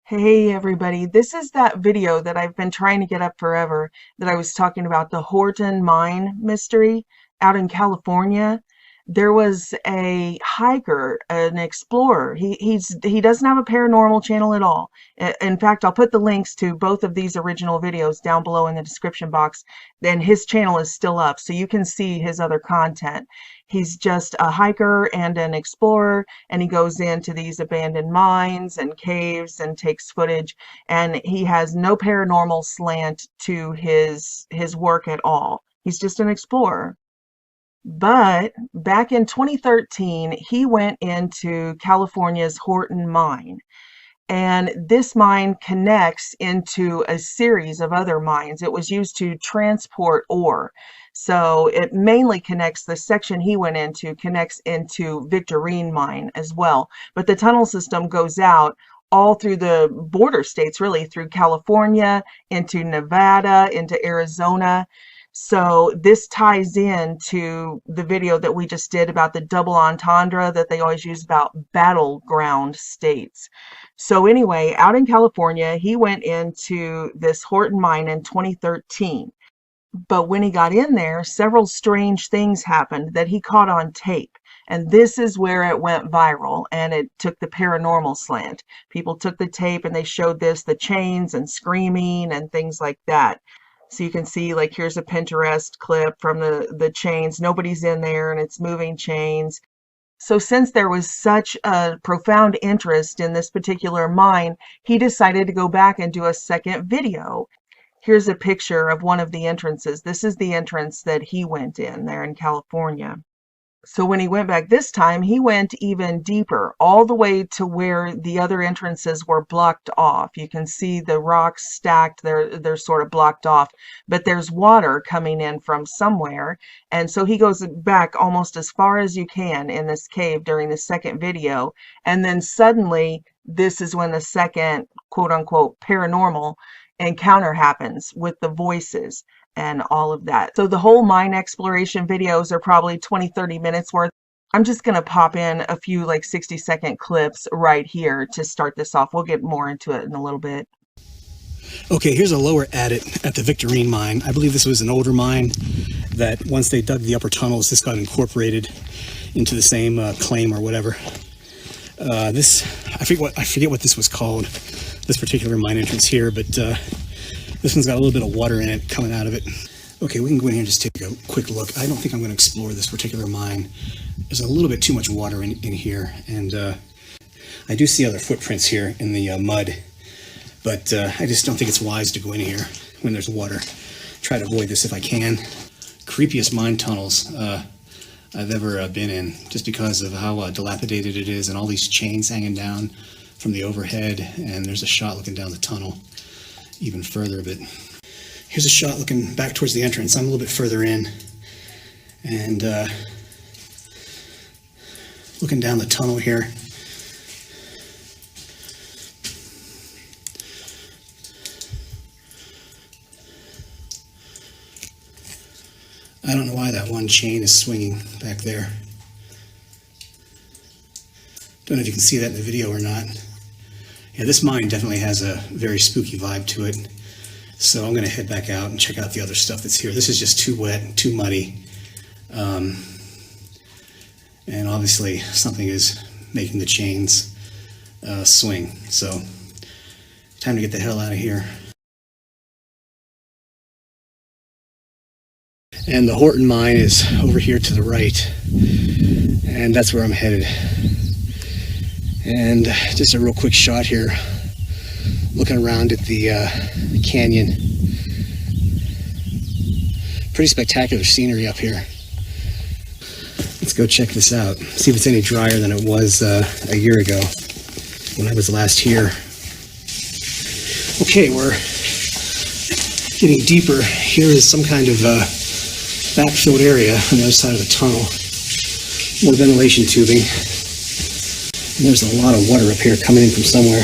Hey everybody, this is that video that I've been trying to get up forever that I was talking about, the Horton mine mystery out in California. There was a hiker, an explorer. He doesn't have a paranormal channel at all. In fact, I'll put the links to both of these original videos down below in the description box. Then his channel is still up, so you can see his other content. He's just a hiker and an explorer, and he goes into these abandoned mines and caves and takes footage, and he has no paranormal slant to his work at all. He's just an explorer. But back in 2013, he went into California's Horton mine. And this mine connects into a series of other mines. It was used to transport ore. So it mainly connects, the section he went into connects into Victorine mine as well. But the tunnel system goes out all through the border states, really, through California, into Nevada, into Arizona. So this ties in to the video that we just did about the double entendre that they always use about battleground states. So anyway, out in California, he went into this Horton mine in 2013. But when he got in there, several strange things happened that he caught on tape. And this is where it went viral, and it took the paranormal slant. People took the tape and they showed the chains and screaming and things like that. So you can see, like, here's a Pinterest clip from the chains. Nobody's in there and it's moving chains. So since there was such a profound interest in this particular mine, he decided to go back and do a second video. Here's a picture of one of the entrances. This is the entrance that he went in there in California. So when he went back this time, he went even deeper, all the way to where the other entrances were blocked off. You can see the rocks stacked, they're sort of blocked off, but there's water coming in from somewhere. And so he goes back almost as far as you can in this cave during the second video. And then suddenly, this is when the second quote unquote paranormal encounter happens with the voices and all of that. So the whole mine exploration videos are probably 20-30 minutes worth. I'm just going to pop in a few like 60-second clips right here to start this off. We'll get more into it in a little bit. Okay, here's a lower adit at the Victorine mine. I believe this was an older mine that once they dug the upper tunnels, this got incorporated into the same claim or whatever. I forget what this was called, this particular mine entrance here, but this one's got a little bit of water in it coming out of it. Okay, we can go in here and just take a quick look. I don't think I'm going to explore this particular mine. There's a little bit too much water in here, and I do see other footprints here in the mud, but I just don't think it's wise to go in here when there's water. Try to avoid this if I can. Creepiest mine tunnels I've ever been in, just because of how dilapidated it is and all these chains hanging down from the overhead, and there's a shot looking down the tunnel even further. But here's a shot looking back towards the entrance. I'm a little bit further in, and looking down the tunnel here. I don't know why that one chain is swinging back there. Don't know if you can see that in the video or not. Yeah, this mine definitely has a very spooky vibe to it. So I'm going to head back out and check out the other stuff that's here. This is just too wet and too muddy. And obviously something is making the chains swing. So time to get the hell out of here. And the Horton mine is over here to the right. And that's where I'm headed. And just a real quick shot here, looking around at the canyon. Pretty spectacular scenery up here. Let's go check this out, see if it's any drier than it was a year ago when I was last here. Okay, we're getting deeper. Here is some kind of backfilled area on the other side of the tunnel. More ventilation tubing. And there's a lot of water up here coming in from somewhere.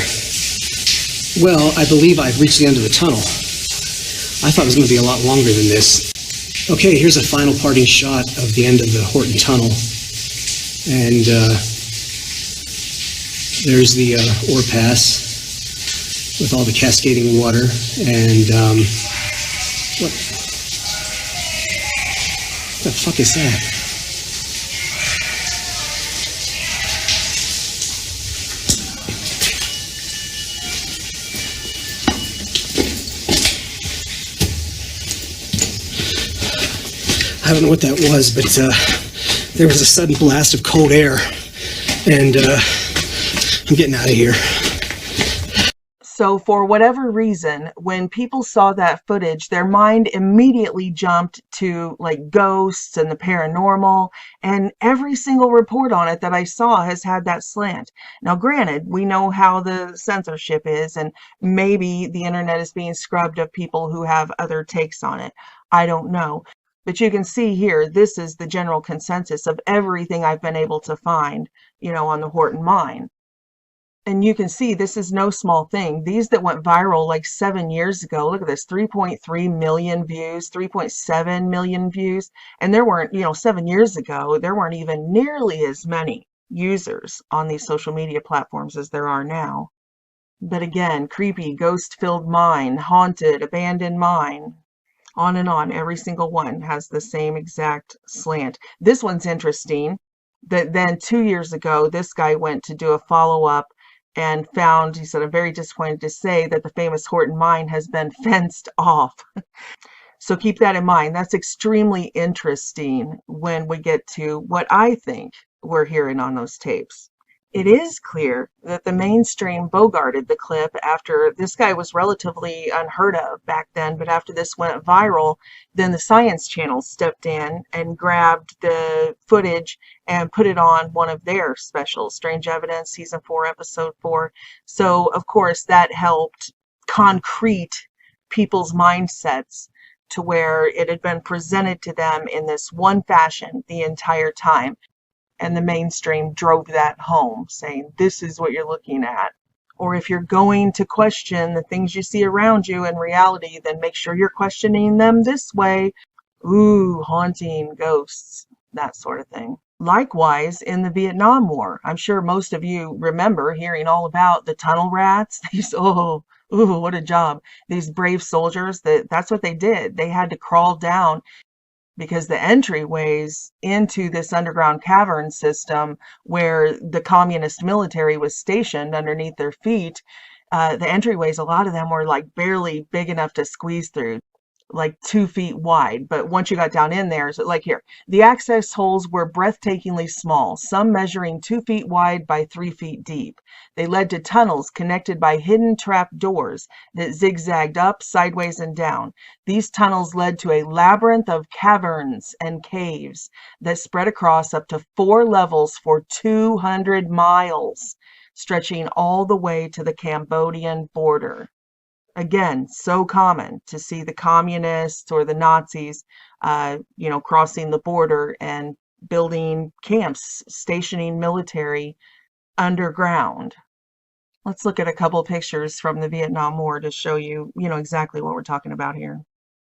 Well, I believe I've reached the end of the tunnel. I thought it was going to be a lot longer than this. Okay, here's a final parting shot of the end of the Horton tunnel. And there's the ore pass. with all the cascading water. And what the fuck is that? I don't know what that was, but there was a sudden blast of cold air, and I'm getting out of here. So for whatever reason, when people saw that footage, their mind immediately jumped to like ghosts and the paranormal, and every single report on it that I saw has had that slant. Now, granted, we know how the censorship is, and maybe the internet is being scrubbed of people who have other takes on it. I don't know. But you can see here, this is the general consensus of everything I've been able to find, on the Horton mine. And you can see this is no small thing. These that went viral like 7 years ago, look at this, 3.3 million views, 3.7 million views. And there weren't, 7 years ago, there weren't even nearly as many users on these social media platforms as there are now. But again, creepy, ghost-filled mine, haunted, abandoned mine. On and on, every single one has the same exact slant. This one's interesting, that then 2 years ago, this guy went to do a follow-up and found, he said, I'm very disappointed to say that the famous Horton mine has been fenced off. So keep that in mind. That's extremely interesting when we get to what I think we're hearing on those tapes. It is clear that the mainstream bogarted the clip after this guy was relatively unheard of back then, but after this went viral, then the Science Channel stepped in and grabbed the footage and put it on one of their specials, Strange Evidence, Season 4, Episode 4. So, of course, that helped concrete people's mindsets to where it had been presented to them in this one fashion the entire time. And the mainstream drove that home, saying, this is what you're looking at. Or if you're going to question the things you see around you in reality, then make sure you're questioning them this way. Ooh, haunting, ghosts, that sort of thing. Likewise, in the Vietnam War, I'm sure most of you remember hearing all about the tunnel rats. These, ooh, what a job. These brave soldiers, that's what they did. They had to crawl down because the entryways into this underground cavern system where the communist military was stationed underneath their feet, the entryways, a lot of them were like barely big enough to squeeze through, like 2 feet wide. But once you got down in there, so like here, the access holes were breathtakingly small, some measuring 2 feet wide by 3 feet deep. They led to tunnels connected by hidden trap doors that zigzagged up, sideways, and down. These tunnels led to a labyrinth of caverns and caves that spread across up to 4 levels for 200 miles, stretching all the way to the Cambodian border. Again, so common to see the communists or the Nazis, crossing the border and building camps, stationing military underground. Let's look at a couple pictures from the Vietnam War to show you, exactly what we're talking about here.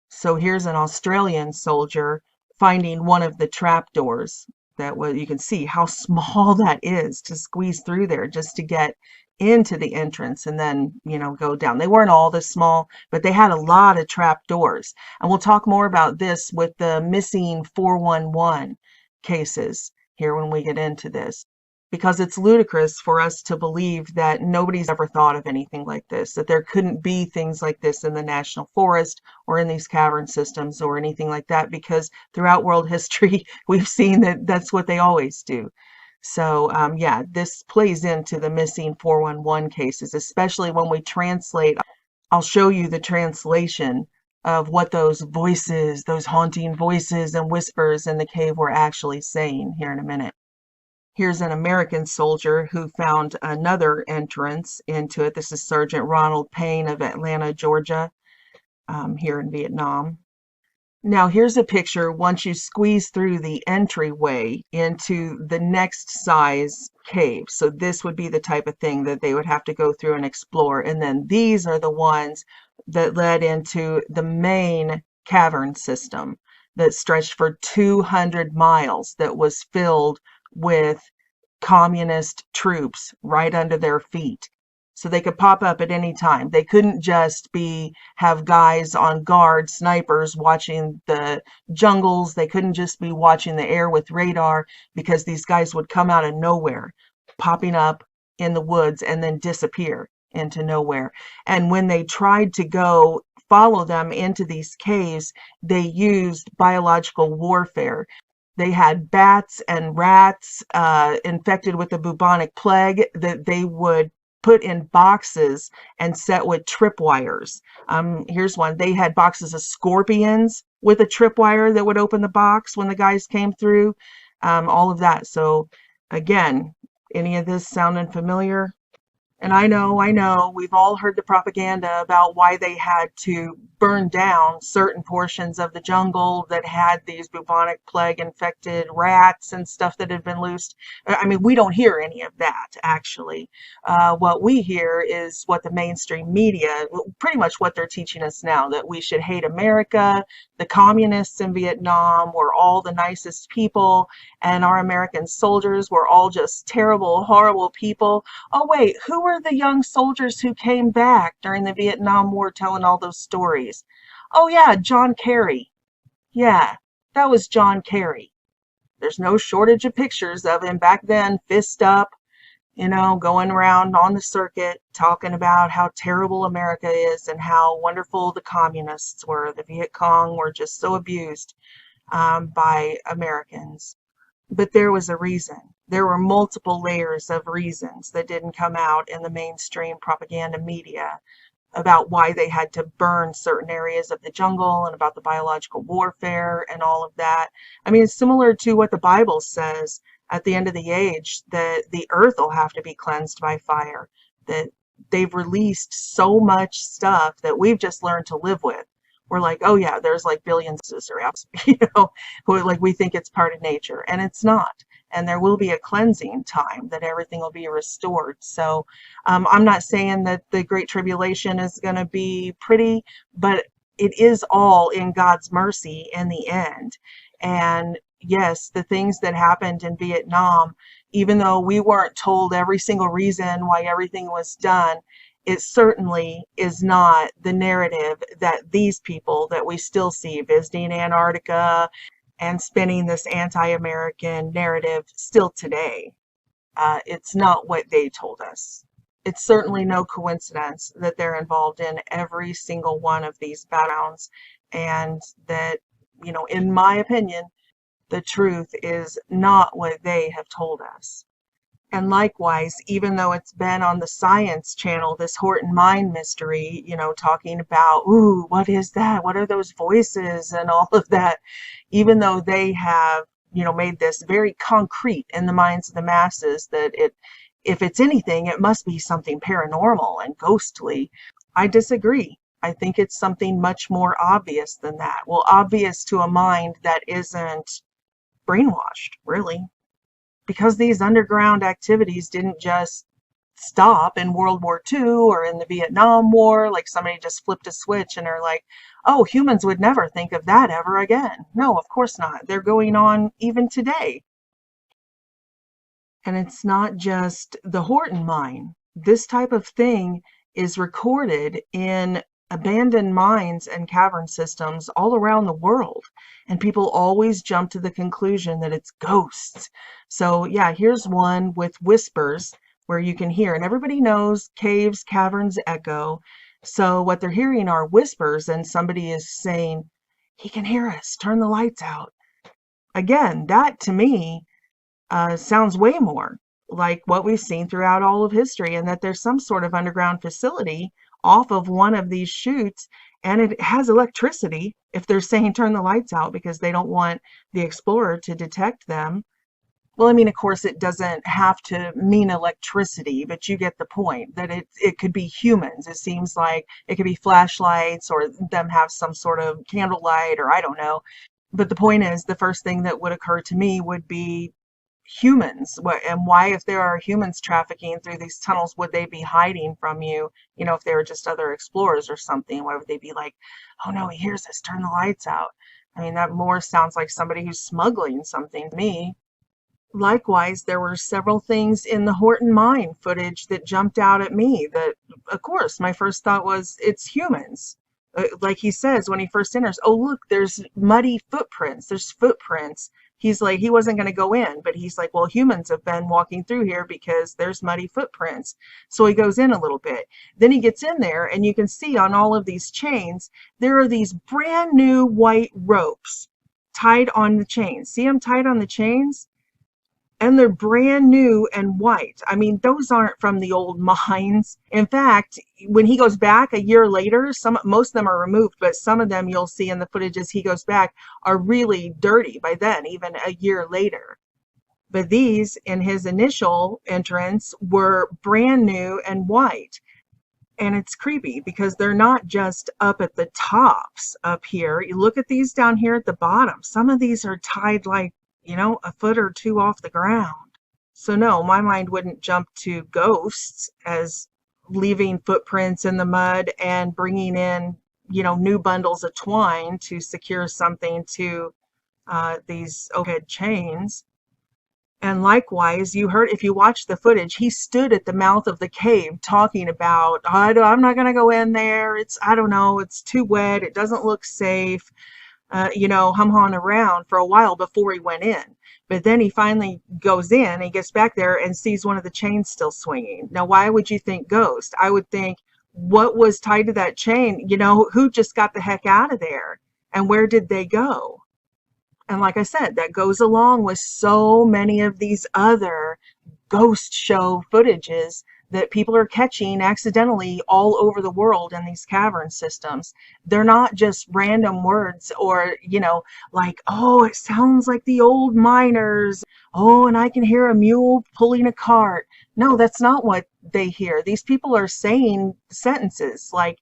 So here's an Australian soldier finding one of the trap doors that was, you can see how small that is to squeeze through there just to get into the entrance and then, go down. They weren't all this small, but they had a lot of trap doors. And we'll talk more about this with the missing 411 cases here when we get into this, because it's ludicrous for us to believe that nobody's ever thought of anything like this, that there couldn't be things like this in the national forest or in these cavern systems or anything like that, because throughout world history, we've seen that that's what they always do. So, yeah, this plays into the missing 411 cases, especially when we translate. I'll show you the translation of what those voices, those haunting voices and whispers in the cave were actually saying here in a minute. Here's an American soldier who found another entrance into it. This is Sergeant Ronald Payne of Atlanta, Georgia, here in Vietnam. Now here's a picture once you squeeze through the entryway into the next size cave. So this would be the type of thing that they would have to go through and explore. And then these are the ones that led into the main cavern system that stretched for 200 miles, that was filled with communist troops right under their feet. So they could pop up at any time. They couldn't just have guys on guard, snipers watching the jungles. They couldn't just be watching the air with radar, because these guys would come out of nowhere, popping up in the woods and then disappear into nowhere. And when they tried to go follow them into these caves, they used biological warfare. They had bats and rats infected with the bubonic plague that they would put in boxes and set with tripwires. Here's one. They had boxes of scorpions with a tripwire that would open the box when the guys came through. All of that. So again, any of this sounding familiar? And I know, we've all heard the propaganda about why they had to burn down certain portions of the jungle that had these bubonic plague infected rats and stuff that had been loosed. I mean, we don't hear any of that, actually. What we hear is what the mainstream media, pretty much what they're teaching us now, that we should hate America, the communists in Vietnam were all the nicest people, and our American soldiers were all just terrible, horrible people. Oh, wait, who were the young soldiers who came back during the Vietnam War telling all those stories? Oh, yeah, John Kerry. Yeah, that was John Kerry. There's no shortage of pictures of him back then, fist up, going around on the circuit talking about how terrible America is and how wonderful the communists were. The Viet Cong were just so abused by Americans. But there was a reason. There were multiple layers of reasons that didn't come out in the mainstream propaganda media about why they had to burn certain areas of the jungle and about the biological warfare and all of that. I mean, it's similar to what the Bible says at the end of the age, that the earth will have to be cleansed by fire, that they've released so much stuff that we've just learned to live with. We're like, oh yeah, there's like billions around, like we think it's part of nature, and it's not. And there will be a cleansing time that everything will be restored. So I'm not saying that the Great Tribulation is going to be pretty, but it is all in God's mercy in the end. And yes, the things that happened in Vietnam, even though we weren't told every single reason why everything was done, it certainly is not the narrative that these people that we still see visiting Antarctica and spinning this anti-American narrative still today. It's not what they told us. It's certainly no coincidence that they're involved in every single one of these battlegrounds, and that, in my opinion, the truth is not what they have told us. And likewise, even though it's been on the Science Channel, this Horton mine mystery, talking about, ooh, what is that? What are those voices and all of that? Even though they have, made this very concrete in the minds of the masses that if it's anything, it must be something paranormal and ghostly. I disagree. I think it's something much more obvious than that. Well, obvious to a mind that isn't brainwashed, really. Because these underground activities didn't just stop in World War II or in the Vietnam War, like somebody just flipped a switch and are like, oh, humans would never think of that ever again. No, of course not. They're going on even today. And it's not just the Horton mine. This type of thing is recorded in abandoned mines and cavern systems all around the world. And people always jump to the conclusion that it's ghosts. So yeah, here's one with whispers where you can hear, and everybody knows caves, caverns echo. So what they're hearing are whispers, and somebody is saying, he can hear us, turn the lights out. Again, that to me sounds way more like what we've seen throughout all of history, and that there's some sort of underground facility off of one of these chutes, and it has electricity if they're saying turn the lights out because they don't want the explorer to detect them. Well, I mean, of course, it doesn't have to mean electricity, but you get the point that it could be humans. It seems like it could be flashlights or them have some sort of candlelight, or I don't know. But the point is, the first thing that would occur to me would be humans. And why, if there are humans trafficking through these tunnels, would they be hiding from you? If they were just other explorers or something, why would they be like, oh no, he hears us, turn the lights out? I mean, that more sounds like somebody who's smuggling something to me. Likewise, there were several things in the Horton mine footage that jumped out at me that, of course, my first thought was, it's humans. Like he says when he first enters, oh, look, there's muddy footprints. There's footprints. He's like, he wasn't going to go in, but he's like, well, humans have been walking through here because there's muddy footprints. So he goes in a little bit. Then he gets in there, and you can see on all of these chains, there are these brand new white ropes tied on the chains. See them tied on the chains? And they're brand new and white. I mean, those aren't from the old mines. In fact, when he goes back a year later, most of them are removed, but some of them you'll see in the footage as he goes back are really dirty by then, even a year later. But these, in his initial entrance, were brand new and white. And it's creepy because they're not just up at the tops up here. You look at these down here at the bottom. Some of these are tied like, you know, a foot or two off the ground. So no, my mind wouldn't jump to ghosts as leaving footprints in the mud and bringing in, you know, new bundles of twine to secure something to these overhead chains. And likewise, you heard, if you watch the footage, he stood at the mouth of the cave talking about, I'm not going to go in there. I don't know, it's too wet. It doesn't look safe. You know, hum-hawing around for a while before he went in. But then he finally goes in, he gets back there and sees one of the chains still swinging. Now, why would you think ghost? I would think, what was tied to that chain? You know, who just got the heck out of there? And where did they go? And like I said, that goes along with so many of these other ghost show footages that people are catching accidentally all over the world in these cavern systems. They're not just random words or, you know, like, oh, it sounds like the old miners. Oh, and I can hear a mule pulling a cart. No, that's not what they hear. These people are saying sentences like,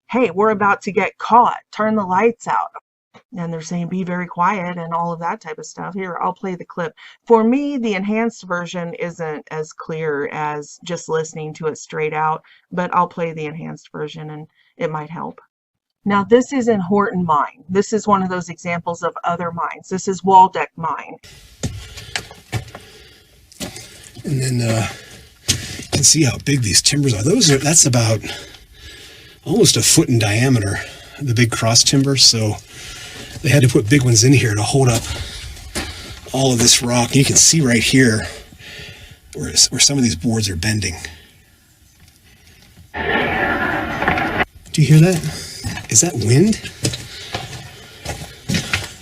hey, we're about to get caught. Turn the lights out. And they're saying be very quiet and all of that type of stuff. Here, I'll play the clip. For me, the enhanced version isn't as clear as just listening to it straight out, but I'll play the enhanced version and it might help. Now, this is in Horton Mine. This is one of those examples of other mines. This is Waldeck Mine. And then you can see how big these timbers are. That's about almost a foot in diameter, the big cross timber. So they had to put big ones in here to hold up all of this rock. And you can see right here where some of these boards are bending. Do you hear that? Is that wind?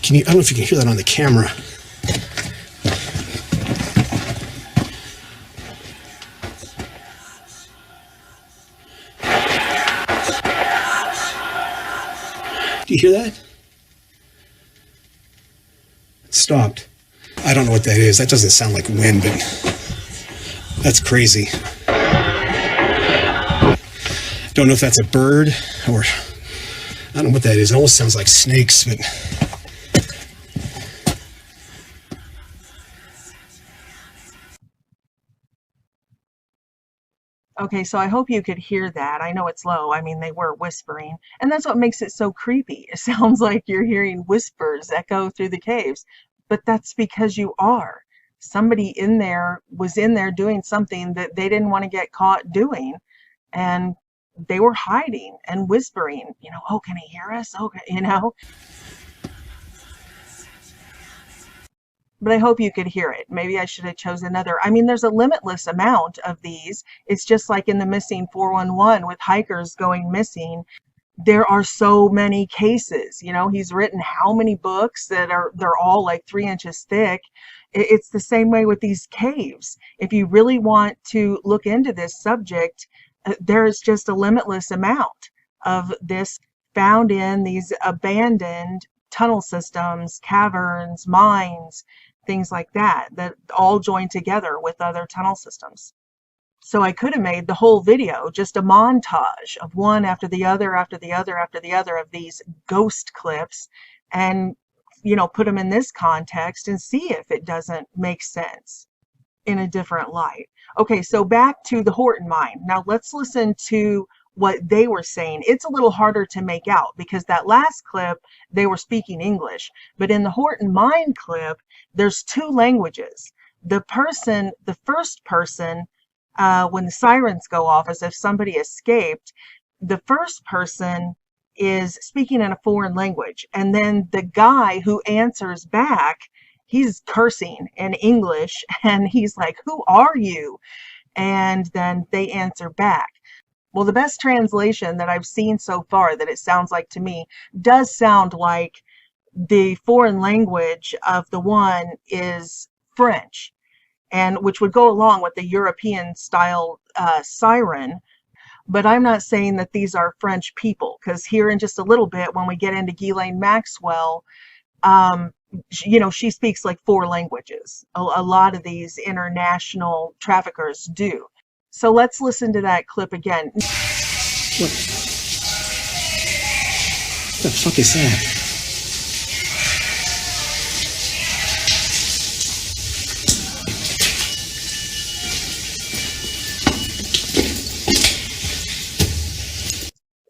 I don't know if you can hear that on the camera. Do you hear that? It stopped. I don't know what that is. That doesn't sound like wind, but that's crazy. Don't know if that's a bird or I don't know what that is. It almost sounds like snakes, but Okay, so I hope you could hear that. I know it's low. I mean, they were whispering, and that's what makes it so creepy. It sounds like you're hearing whispers echo through the caves, but that's because you are. Somebody in there was in there doing something that they didn't want to get caught doing, and they were hiding and whispering, you know, oh, can he hear us? Okay, you know. But I hope you could hear it. Maybe I should have chosen another. I mean, there's a limitless amount of these. It's just like in the missing 411 with hikers going missing. There are so many cases. You know, he's written how many books they're all like 3 inches thick. It's the same way with these caves. If you really want to look into this subject, there's just a limitless amount of this found in these abandoned tunnel systems, caverns, mines, things like that all join together with other tunnel systems. So I could have made the whole video just a montage of one after the other, after the other, after the other of these ghost clips and, you know, put them in this context and see if it doesn't make sense in a different light. Okay, so back to the Horton mine. Now let's listen to what they were saying. It's a little harder to make out because that last clip, they were speaking English. But in the Horton mine clip, there's 2 languages. The first person, when the sirens go off, as if somebody escaped, the first person is speaking in a foreign language. And then the guy who answers back, he's cursing in English and he's like, "Who are you?" And then they answer back. Well, the best translation that I've seen so far, that it sounds like to me, does sound like the foreign language of the one is French, and which would go along with the European style siren. But I'm not saying that these are French people, because here in just a little bit, when we get into Ghislaine Maxwell, she speaks like 4 languages. A lot of these international traffickers do. So let's listen to that clip again. What the fuck is that?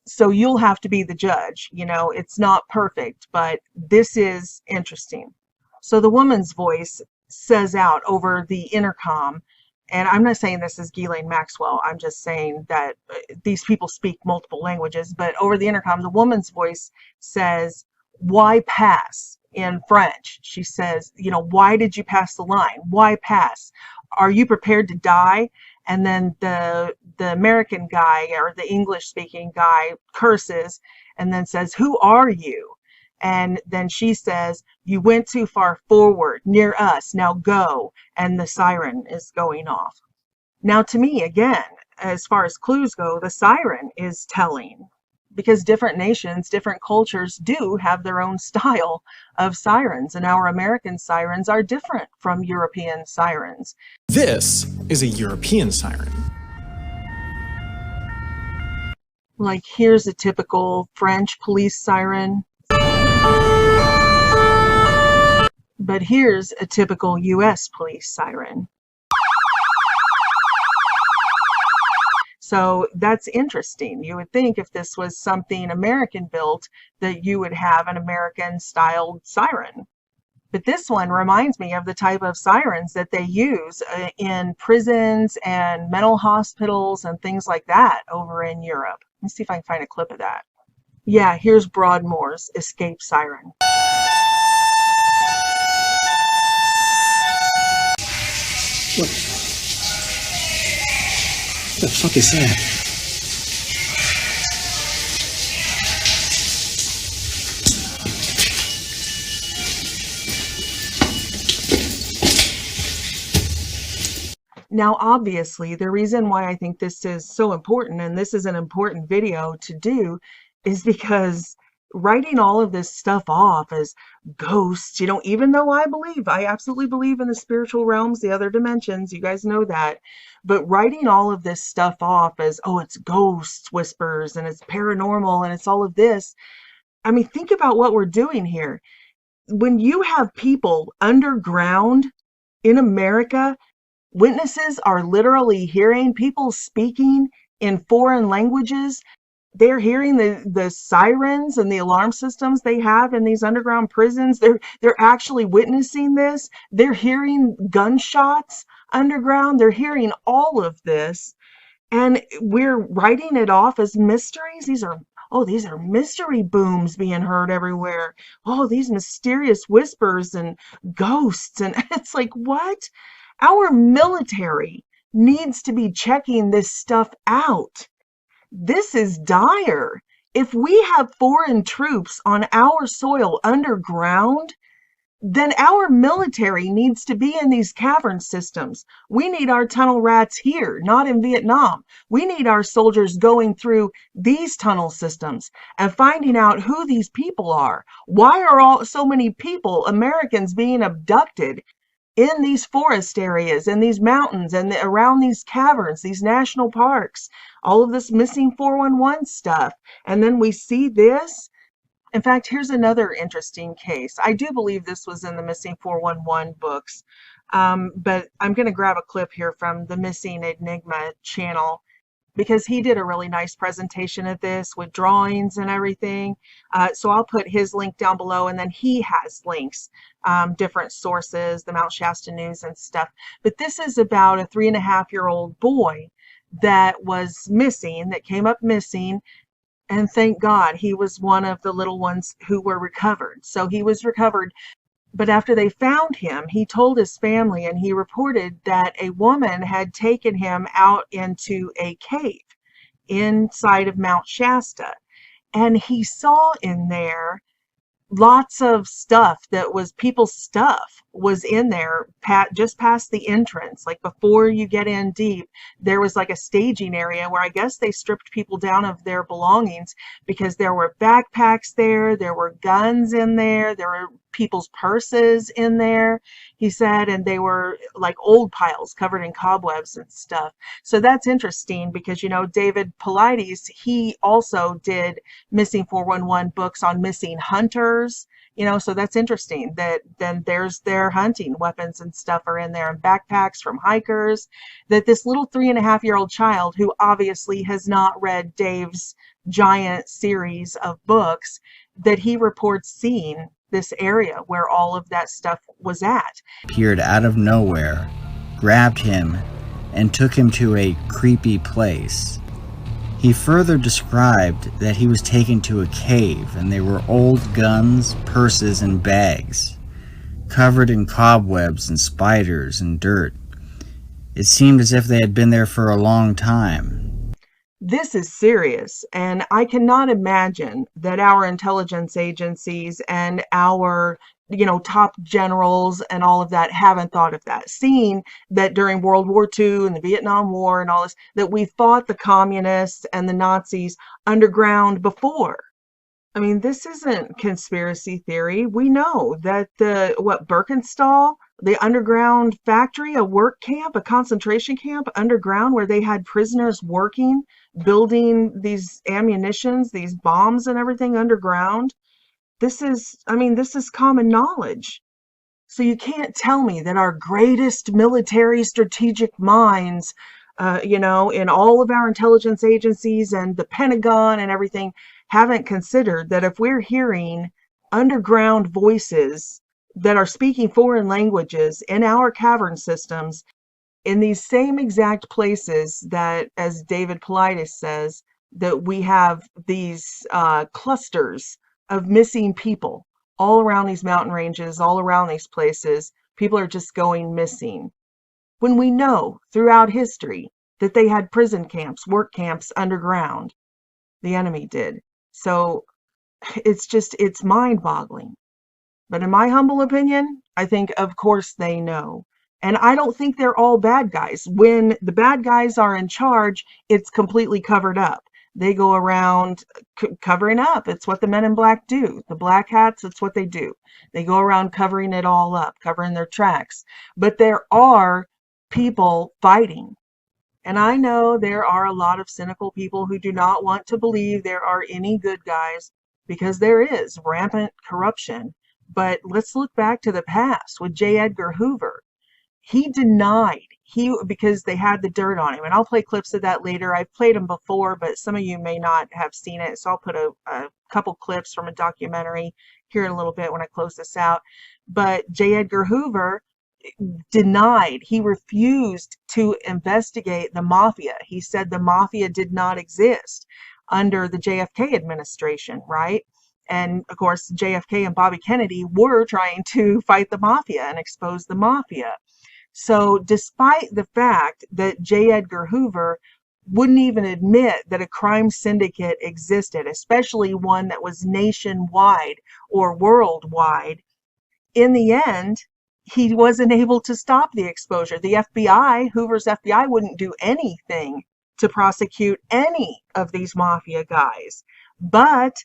So you'll have to be the judge. It's not perfect, but this is interesting. So the woman's voice says out over the intercom, and I'm not saying this is Ghislaine Maxwell, I'm just saying that these people speak multiple languages, but over the intercom, the woman's voice says, "Why pass?" in French. She says, "Why did you pass the line? Why pass? Are you prepared to die?" And then the American guy, or the English speaking guy, curses and then says, "Who are you?" And then she says, "You went too far forward, near us, now go." And the siren is going off. Now, to me, again, as far as clues go, the siren is telling, because different nations, different cultures do have their own style of sirens, and our American sirens are different from European sirens. This is a European siren. Like, here's a typical French police siren. But here's a typical US police siren. So that's interesting. You would think if this was something American built, that you would have an American styled siren. But this one reminds me of the type of sirens that they use in prisons and mental hospitals and things like that over in Europe. Let me see if I can find a clip of that. Yeah, here's Broadmoor's escape siren. What the fuck is that? Now, obviously, the reason why I think this is so important, and this is an important video to do, is because writing all of this stuff off as ghosts, even though I absolutely believe in the spiritual realms, the other dimensions, you guys know that, but writing all of this stuff off as, oh, it's ghosts, whispers, and it's paranormal, and it's all of this. I mean, think about what we're doing here. When you have people underground in America, witnesses are literally hearing people speaking in foreign languages. They're hearing the sirens and the alarm systems they have in these underground prisons. They're actually witnessing this. They're hearing gunshots underground. They're hearing all of this. And we're writing it off as mysteries. These are mystery booms being heard everywhere. Oh, these mysterious whispers and ghosts. And it's like, what? Our military needs to be checking this stuff out. This is dire. If we have foreign troops on our soil underground, then our military needs to be in these cavern systems. We need our tunnel rats here, not in Vietnam. We need our soldiers going through these tunnel systems and finding out who these people are. Why are so many people, Americans, being abducted in these forest areas, in these mountains, and around these caverns, these national parks, all of this missing 411 stuff? And then we see this. In fact, here's another interesting case. I do believe this was in the Missing 411 books, but I'm going to grab a clip here from the Missing Enigma channel. because he did a really nice presentation of this with drawings and everything. So I'll put his link down below, and then he has links, different sources, the Mount Shasta News and stuff. But this is about a 3.5-year-old boy that was missing, that came up missing. And thank God he was one of the little ones who were recovered. So he was recovered. But after they found him, he told his family, and he reported that a woman had taken him out into a cave inside of Mount Shasta. And he saw in there lots of stuff that was people's stuff was in there, just past the entrance. Like before you get in deep, there was like a staging area where I guess they stripped people down of their belongings, because there were backpacks there were guns in there were people's purses in there, he said, and they were like old piles covered in cobwebs and stuff. So that's interesting, because, you know, David Paulides, he also did Missing 411 books on missing hunters, you know, so that's interesting that then there's their hunting weapons and stuff are in there, and backpacks from hikers, that this little 3.5-year-old child, who obviously has not read Dave's giant series of books, that he reports seeing this area where all of that stuff was at. Appeared out of nowhere, grabbed him, and took him to a creepy place. He further described that he was taken to a cave, and there were old guns, purses, and bags, covered in cobwebs and spiders and dirt. It seemed as if they had been there for a long time. This is serious, and I cannot imagine that our intelligence agencies and our, you know, top generals and all of that haven't thought of that. Seeing that during World War II and the Vietnam War and all this, that we fought the communists and the Nazis underground before. I mean, this isn't conspiracy theory. We know that Birkenstall, the underground factory, a work camp, a concentration camp underground where they had prisoners working, building these ammunitions, these bombs and everything underground. This is common knowledge. So you can't tell me that our greatest military strategic minds, you know, in all of our intelligence agencies and the Pentagon and everything, haven't considered that if we're hearing underground voices that are speaking foreign languages in our cavern systems, in these same exact places that, as David Paulides says, that we have these clusters of missing people all around these mountain ranges, all around these places, people are just going missing. When we know throughout history that they had prison camps, work camps underground, the enemy did. So it's mind-boggling. But in my humble opinion, I think, of course, they know. And I don't think they're all bad guys. When the bad guys are in charge, it's completely covered up. They go around covering up. It's what the men in black do. The black hats, it's what they do. They go around covering it all up, covering their tracks. But there are people fighting. And I know there are a lot of cynical people who do not want to believe there are any good guys, because there is rampant corruption. But let's look back to the past with J. Edgar Hoover. He denied, because they had the dirt on him. And I'll play clips of that later. I've played them before, but some of you may not have seen it. So I'll put a couple clips from a documentary here in a little bit when I close this out. But J. Edgar Hoover denied, he refused to investigate the mafia. He said the mafia did not exist under the JFK administration, right? And of course, JFK and Bobby Kennedy were trying to fight the mafia and expose the mafia. So despite the fact that J. Edgar Hoover wouldn't even admit that a crime syndicate existed, especially one that was nationwide or worldwide, in the end, he wasn't able to stop the exposure. The FBI, Hoover's FBI, wouldn't do anything to prosecute any of these mafia guys. But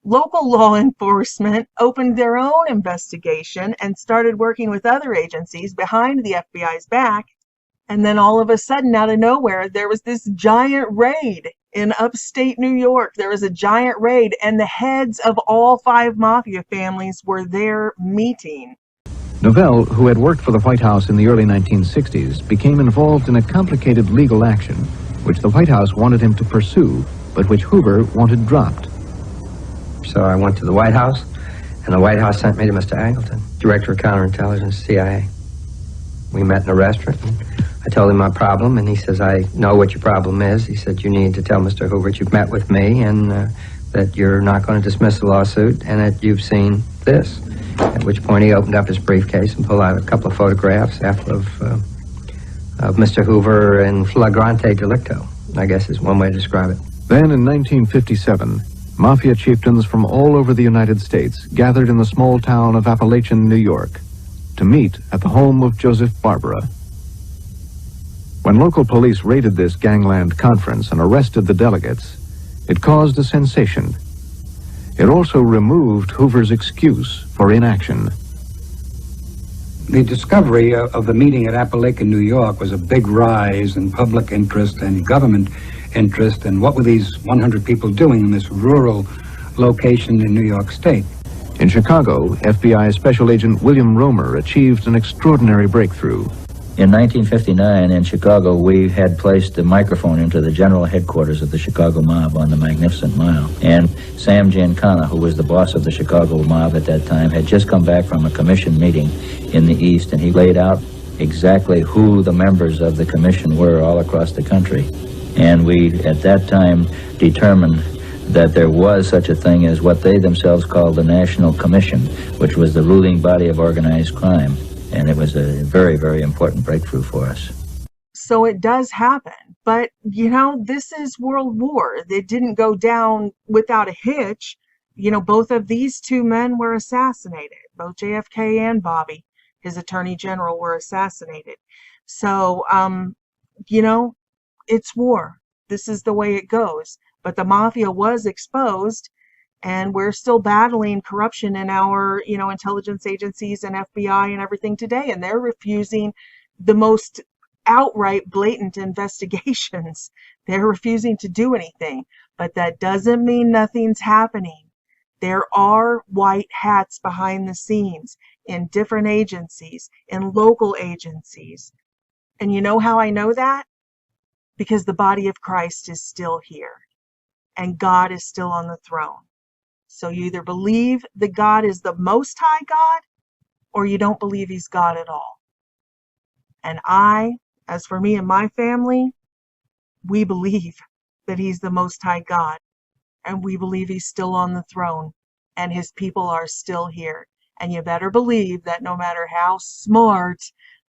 local law enforcement opened their own investigation and started working with other agencies behind the FBI's back. And then all of a sudden, out of nowhere, there was this giant raid in upstate New York. There was a giant raid, and the heads of all 5 mafia families were there meeting. Novell, who had worked for the White House in the early 1960s, became involved in a complicated legal action which the White House wanted him to pursue, but which Hoover wanted dropped. So I went to the White House, and the White House sent me to Mr. Angleton, Director of Counterintelligence, CIA. We met in a restaurant, and I told him my problem, and he says, I know what your problem is. He said, you need to tell Mr. Hoover that you've met with me, and that you're not going to dismiss the lawsuit, and that you've seen this. At which point he opened up his briefcase and pulled out a couple of photographs of Mr. Hoover in flagrante delicto, I guess is one way to describe it. Then in 1957, mafia chieftains from all over the United States gathered in the small town of Appalachian, New York, to meet at the home of Joseph Barbara. When local police raided this gangland conference and arrested the delegates, it caused a sensation. It also removed Hoover's excuse for inaction. The discovery of the meeting at Appalachian, New York was a big rise in public interest and government interest in what were these 100 people doing in this rural location in New York State. In Chicago, FBI Special Agent William Romer achieved an extraordinary breakthrough. In 1959, in Chicago, we had placed the microphone into the general headquarters of the Chicago mob on the Magnificent Mile. And Sam Giancana, who was the boss of the Chicago mob at that time, had just come back from a commission meeting in the East, and he laid out exactly who the members of the commission were all across the country. And we, at that time, determined that there was such a thing as what they themselves called the National Commission, which was the ruling body of organized crime. And it was a very, very important breakthrough for us. So it does happen. But, you know, this is World War. It didn't go down without a hitch. You know, both of these two men were assassinated. Both JFK and Bobby, his attorney general, were assassinated. So, you know, it's war. This is the way it goes. But the mafia was exposed, and we're still battling corruption in our, you know, intelligence agencies and FBI and everything today. And they're refusing the most outright blatant investigations. They're refusing to do anything. But that doesn't mean nothing's happening. There are white hats behind the scenes in different agencies, in local agencies. And you know how I know that? Because the body of Christ is still here. And God is still on the throne. So you either believe that God is the Most High God, or you don't believe He's God at all. And as for me and my family, we believe that He's the Most High God. And we believe He's still on the throne. And His people are still here. And you better believe that no matter how smart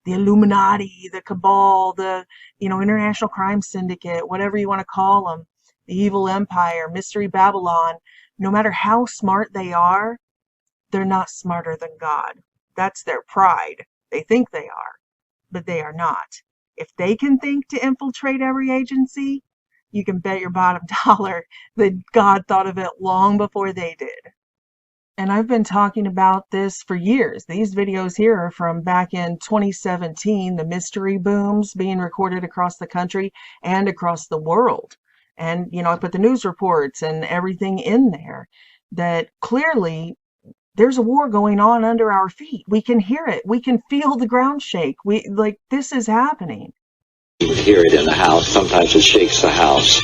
the Illuminati, the cabal, the, you know, International Crime Syndicate, whatever you want to call them, the evil empire, Mystery Babylon, no matter how smart they are, they're not smarter than God. That's their pride. They think they are, but they are not. If they can think to infiltrate every agency, you can bet your bottom dollar that God thought of it long before they did. And I've been talking about this for years. These videos here are from back in 2017, the mystery booms being recorded across the country and across the world. And, you know, I put the news reports and everything in there that clearly there's a war going on under our feet. We can hear it. We can feel the ground shake. This is happening. You would hear it in the house. Sometimes it shakes the house.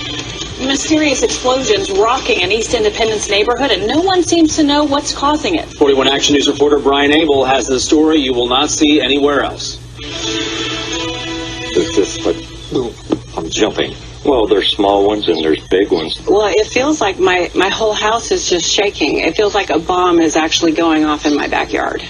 Mysterious explosions rocking an East Independence neighborhood, and no one seems to know what's causing it. 41 Action News reporter Brian Abel has the story you will not see anywhere else. It's just like, boom, I'm jumping. Well, there's small ones and there's big ones. Well, it feels like my whole house is just shaking. It feels like a bomb is actually going off in my backyard.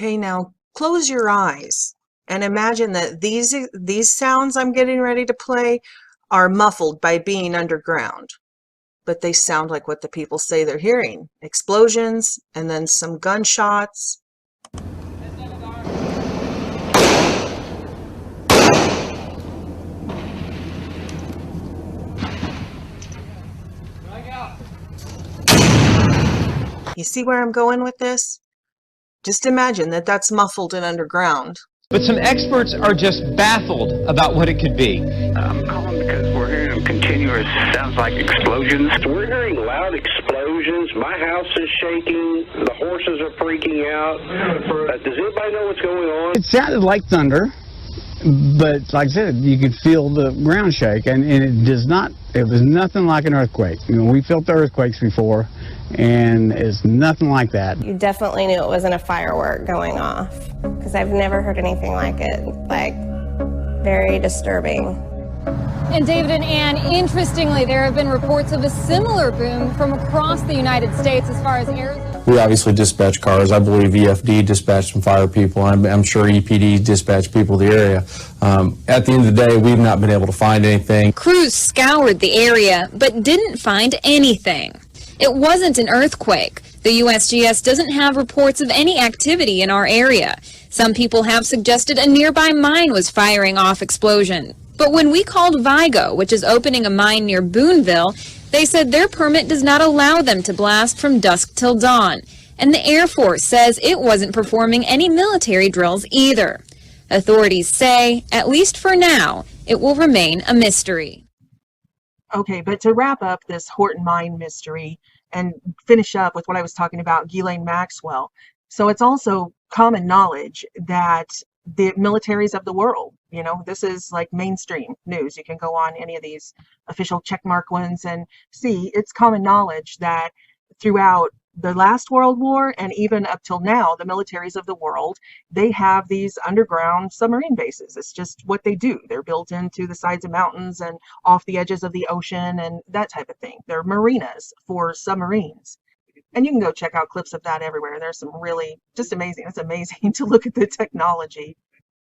Okay, now close your eyes and imagine that these sounds I'm getting ready to play are muffled by being underground, but they sound like what the people say they're hearing. Explosions and then some gunshots. You see where I'm going with this? Just imagine that that's muffled and underground. But some experts are just baffled about what it could be. I'm calling because we're hearing continuous, sounds like explosions. We're hearing loud explosions. My house is shaking. The horses are freaking out. Does anybody know what's going on? It sounded like thunder, but like I said, you could feel the ground shake, and it was nothing like an earthquake. You know, we felt earthquakes before, and it's nothing like that. You definitely knew it wasn't a firework going off, because I've never heard anything like it. Like, very disturbing. And David and Ann, interestingly, there have been reports of a similar boom from across the United States as far as Arizona. We obviously dispatch cars. I believe EFD dispatched some fire people. I'm sure EPD dispatched people to the area. At the end of the day, we've not been able to find anything. Crews scoured the area, but didn't find anything. It wasn't an earthquake. The USGS doesn't have reports of any activity in our area. Some people have suggested a nearby mine was firing off explosion. But when we called Vigo, which is opening a mine near Boonville, they said their permit does not allow them to blast from dusk till dawn. And the Air Force says it wasn't performing any military drills either. Authorities say, at least for now, it will remain a mystery. Okay, but to wrap up this Horton mine mystery and finish up with what I was talking about, Ghislaine Maxwell. So it's also common knowledge that the militaries of the world, you know, this is like mainstream news. You can go on any of these official checkmark ones and see it's common knowledge that throughout the last World War and even up till now, the militaries of the world, they have these underground submarine bases. It's just what they do. They're built into the sides of mountains and off the edges of the ocean and that type of thing. They're marinas for submarines. And you can go check out clips of that everywhere. There's some really just amazing. It's amazing to look at the technology.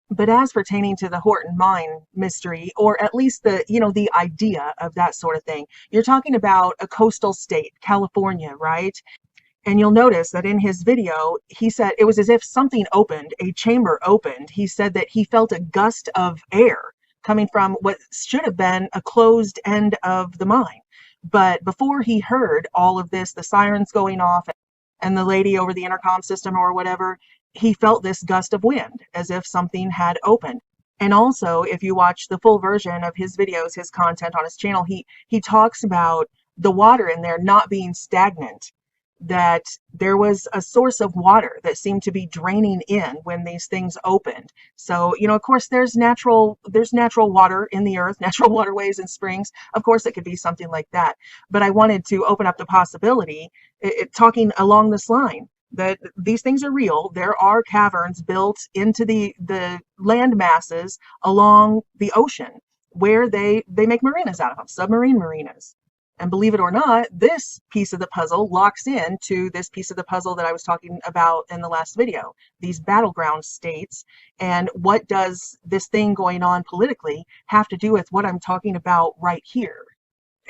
But as pertaining to the Horton mine mystery, or at least the, you know, the idea of that sort of thing, you're talking about a coastal state, California, right? And you'll notice that in his video, he said it was as if something opened, a chamber opened. He said that he felt a gust of air coming from what should have been a closed end of the mine. But before he heard all of this, the sirens going off and the lady over the intercom system or whatever, he felt this gust of wind as if something had opened. And also, if you watch the full version of his videos, his content on his channel, he talks about the water in there not being stagnant, that there was a source of water that seemed to be draining in when these things opened. So, you know, of course, there's natural water in the earth, natural waterways and springs. Of course, it could be something like that. But I wanted to open up the possibility, talking along this line, that these things are real. There are caverns built into the land masses along the ocean where they make marinas out of them, submarine marinas. And believe it or not, this piece of the puzzle locks in to this piece of the puzzle that I was talking about in the last video, these battleground states. And what does this thing going on politically have to do with what I'm talking about right here?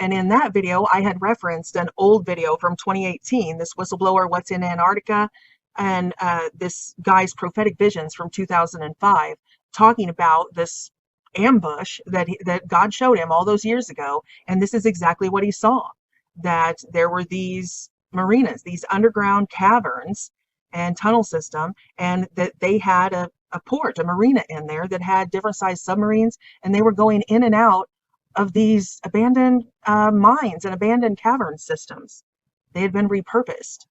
And in that video, I had referenced an old video from 2018, this whistleblower, What's in Antarctica, and this guy's prophetic visions from 2005, talking about this ambush that God showed him all those years ago. And this is exactly what he saw, that there were these marinas, these underground caverns and tunnel system, and that they had a port, a marina in there that had different sized submarines, and they were going in and out of these abandoned mines and abandoned cavern systems. They had been repurposed.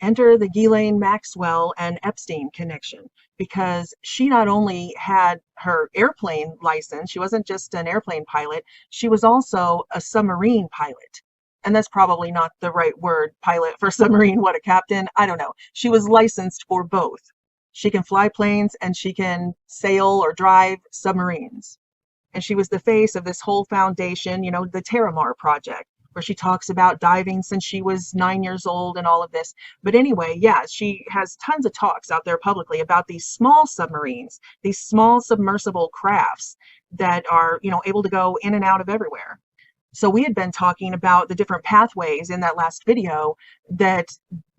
Enter the Ghislaine Maxwell and Epstein connection, because she not only had her airplane license, she wasn't just an airplane pilot, she was also a submarine pilot. And that's probably not the right word, pilot for submarine, what, a captain? I don't know. She was licensed for both. She can fly planes and she can sail or drive submarines. And she was the face of this whole foundation, you know, the Terramar project, where she talks about diving since she was 9 years old and all of this. But anyway, yeah, she has tons of talks out there publicly about these small submarines, these small submersible crafts that are, able to go in and out of everywhere. So we had been talking about the different pathways in that last video that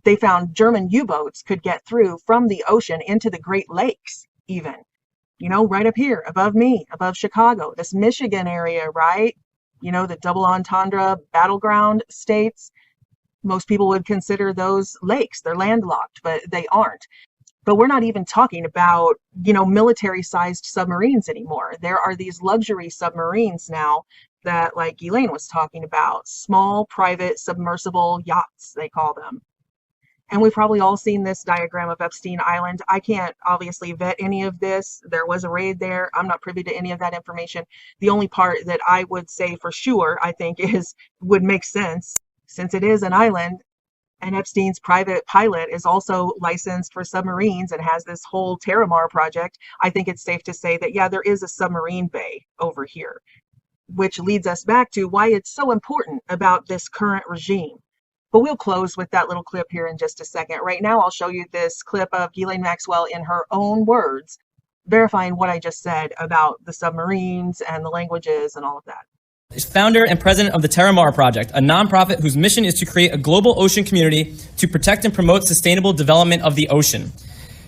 they found German U-boats could get through from the ocean into the Great Lakes, even, right up here above me, above Chicago, this Michigan area, right? The double entendre battleground states. Most people would consider those lakes. They're landlocked, but they aren't. But we're not even talking about, military-sized submarines anymore. There are these luxury submarines now that, like Elaine was talking about, small private submersible yachts, they call them. And we've probably all seen this diagram of Epstein Island. I can't obviously vet any of this. There was a raid there. I'm not privy to any of that information. The only part that I would say for sure, I think, would make sense, since it is an island, and Epstein's private pilot is also licensed for submarines and has this whole Terramar project. I think it's safe to say that, yeah, there is a submarine bay over here, which leads us back to why it's so important about this current regime. But we'll close with that little clip here in just a second. Right now, I'll show you this clip of Ghislaine Maxwell in her own words, verifying what I just said about the submarines and the languages and all of that. Is founder and president of the Terramar Project, a nonprofit whose mission is to create a global ocean community to protect and promote sustainable development of the ocean.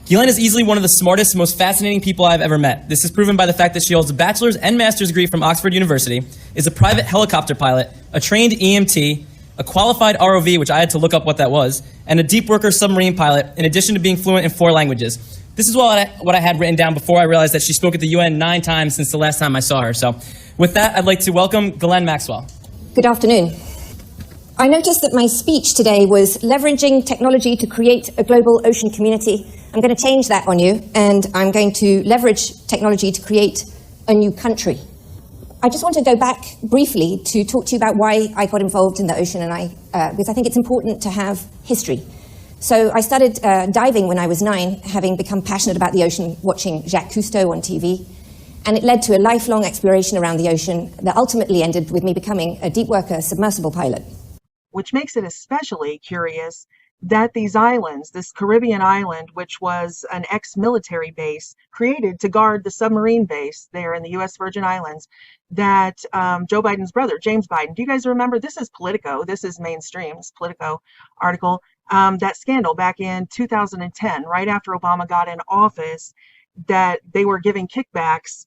Ghislaine is easily one of the smartest, most fascinating people I've ever met. This is proven by the fact that she holds a bachelor's and master's degree from Oxford University, is a private helicopter pilot, a trained EMT, a qualified ROV, which I had to look up what that was, and a deep worker submarine pilot, in addition to being fluent in 4 languages. This is what I had written down before I realized that she spoke at the UN 9 times since the last time I saw her. So with that, I'd like to welcome Ghislaine Maxwell. Good afternoon. I noticed that my speech today was leveraging technology to create a global ocean community. I'm going to change that on you, and I'm going to leverage technology to create a new country. I just want to go back briefly to talk to you about why I got involved in the ocean, and because I think it's important to have history. So I started diving when I was 9, having become passionate about the ocean, watching Jacques Cousteau on TV. And it led to a lifelong exploration around the ocean that ultimately ended with me becoming a deep worker submersible pilot. Which makes it especially curious that these islands, this Caribbean island, which was an ex-military base created to guard the submarine base there in the U.S. Virgin Islands, that Joe Biden's brother, James Biden, do you guys remember? This is Politico. This is mainstream. It's Politico article. That scandal back in 2010, right after Obama got in office, that they were giving kickbacks.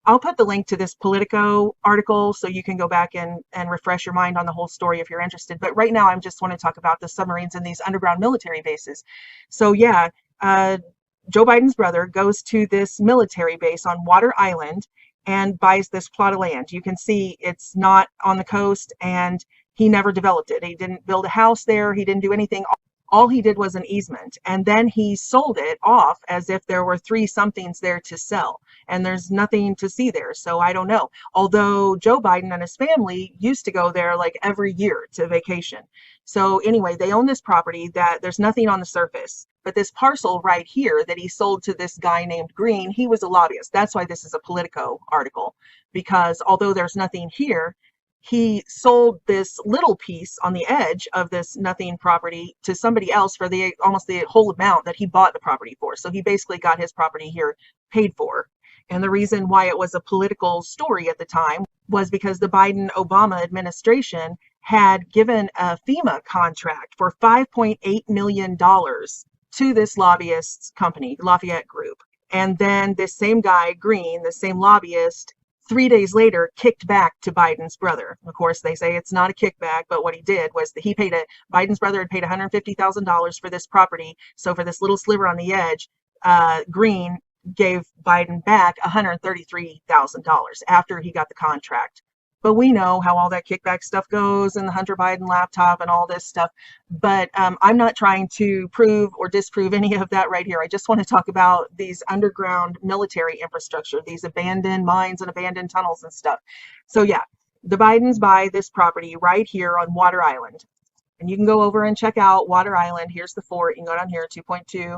I'll put the link to this Politico article so you can go back and refresh your mind on the whole story if you're interested. But right now, I just want to talk about the submarines and these underground military bases. So yeah, Joe Biden's brother goes to this military base on Water Island and buys this plot of land. You can see it's not on the coast, and he never developed it. He didn't build a house there. He didn't do anything. All he did was an easement, and then he sold it off as if there were 3 somethings there to sell, and there's nothing to see there. So I don't know. Although Joe Biden and his family used to go there like every year to vacation. So anyway, they own this property that there's nothing on the surface, but this parcel right here that he sold to this guy named Green, he was a lobbyist. That's why this is a Politico article, because although there's nothing here, he sold this little piece on the edge of this nothing property to somebody else for almost the whole amount that he bought the property for. So he basically got his property here paid for. And the reason why it was a political story at the time was because the Biden-Obama administration had given a FEMA contract for $5.8 million to this lobbyist's company, Lafayette Group. And then this same guy, Green, the same lobbyist, 3 days later, kicked back to Biden's brother. Of course, they say it's not a kickback, but what he did was that Biden's brother had paid $150,000 for this property. So for this little sliver on the edge, Green gave Biden back $133,000 after he got the contract. But we know how all that kickback stuff goes and the Hunter Biden laptop and all this stuff. But I'm not trying to prove or disprove any of that right here. I just want to talk about these underground military infrastructure, these abandoned mines and abandoned tunnels and stuff. So yeah, the Bidens buy this property right here on Water Island. And you can go over and check out Water Island. Here's the fort. You can go down here, 2.2.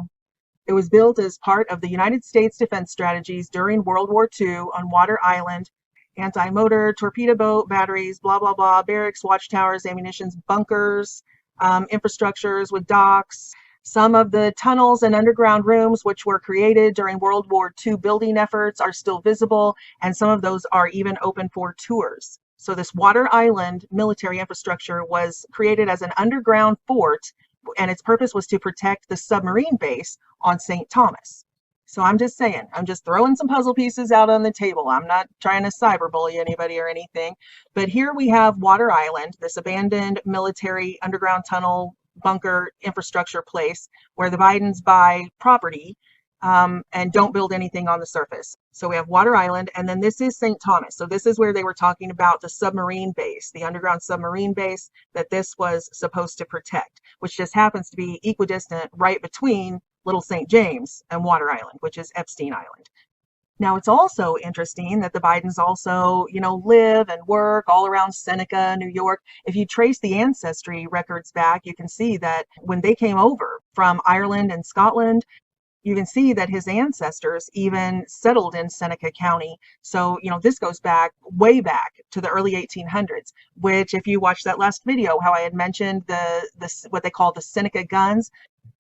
It was built as part of the United States defense strategies during World War II on Water Island. anti-motor, torpedo boat, batteries, blah, blah, blah, barracks, watchtowers, ammunitions, bunkers, infrastructures with docks. Some of the tunnels and underground rooms which were created during World War II building efforts are still visible, and some of those are even open for tours. So this Water Island military infrastructure was created as an underground fort, and its purpose was to protect the submarine base on St. Thomas. So I'm just saying, I'm just throwing some puzzle pieces out on the table. I'm not trying to cyberbully anybody or anything. But here we have Water Island, this abandoned military underground tunnel bunker infrastructure place where the Bidens buy property and don't build anything on the surface. So we have Water Island, and then this is St. Thomas. So this is where they were talking about the submarine base, the underground submarine base that this was supposed to protect, which just happens to be equidistant right between Little St. James and Water Island, which is Epstein Island. Now, it's also interesting that the Bidens also, live and work all around Seneca, New York. If you trace the ancestry records back, you can see that when they came over from Ireland and Scotland, you can see that his ancestors even settled in Seneca County. So, this goes back, way back to the early 1800s, which if you watch that last video, how I had mentioned what they call the Seneca guns,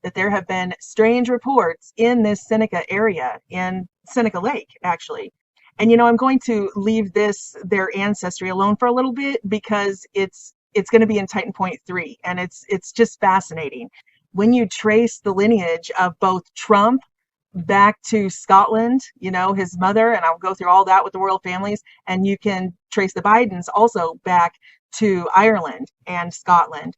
that there have been strange reports in this Seneca area, in Seneca Lake, actually. And, I'm going to leave their ancestry alone for a little bit because it's going to be in Titan Point 3, and it's just fascinating. When you trace the lineage of both Trump back to Scotland, his mother, and I'll go through all that with the royal families, and you can trace the Bidens also back to Ireland and Scotland.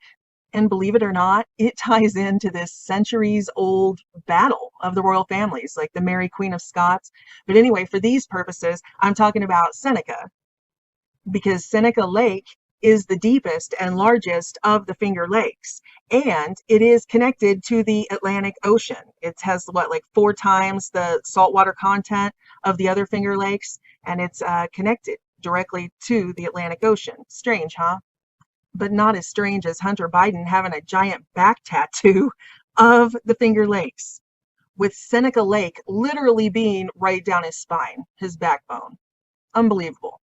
And believe it or not, it ties into this centuries-old battle of the royal families, like the Mary Queen of Scots. But anyway, for these purposes, I'm talking about Seneca, because Seneca Lake is the deepest and largest of the Finger Lakes, and it is connected to the Atlantic Ocean. It has 4 times the saltwater content of the other Finger Lakes, and it's connected directly to the Atlantic Ocean. Strange, huh? But not as strange as Hunter Biden having a giant back tattoo of the Finger Lakes, with Seneca Lake literally being right down his spine, his backbone. Unbelievable.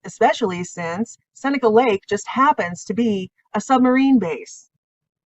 Especially since Seneca Lake just happens to be a submarine base.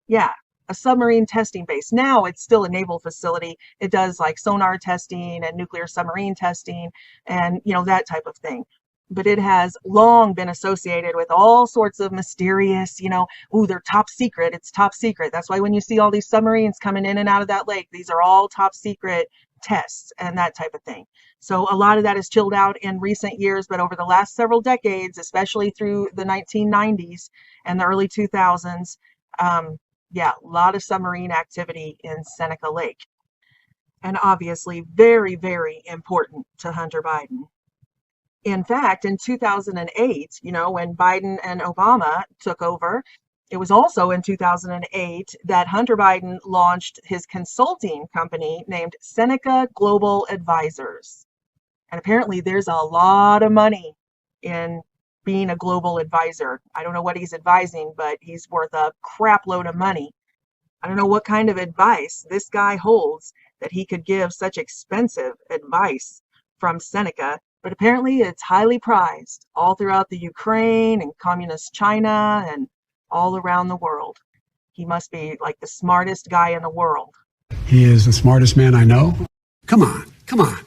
Yeah, a submarine testing base. Now it's still a naval facility. It does sonar testing and nuclear submarine testing and, that type of thing. But it has long been associated with all sorts of mysterious, they're top secret. It's top secret. That's why when you see all these submarines coming in and out of that lake, these are all top secret tests and that type of thing. So a lot of that is chilled out in recent years, but over the last several decades, especially through the 1990s and the early 2000s, a lot of submarine activity in Seneca Lake. And obviously very, very important to Hunter Biden. In fact, in 2008, when Biden and Obama took over, it was also in 2008 that Hunter Biden launched his consulting company named Seneca Global Advisors. And apparently there's a lot of money in being a global advisor. I don't know what he's advising, but he's worth a crap load of money. I don't know what kind of advice this guy holds that he could give such expensive advice from Seneca. But apparently it's highly prized all throughout the Ukraine and communist China and all around the world. He must be the smartest guy in the world. He is the smartest man I know. Come on.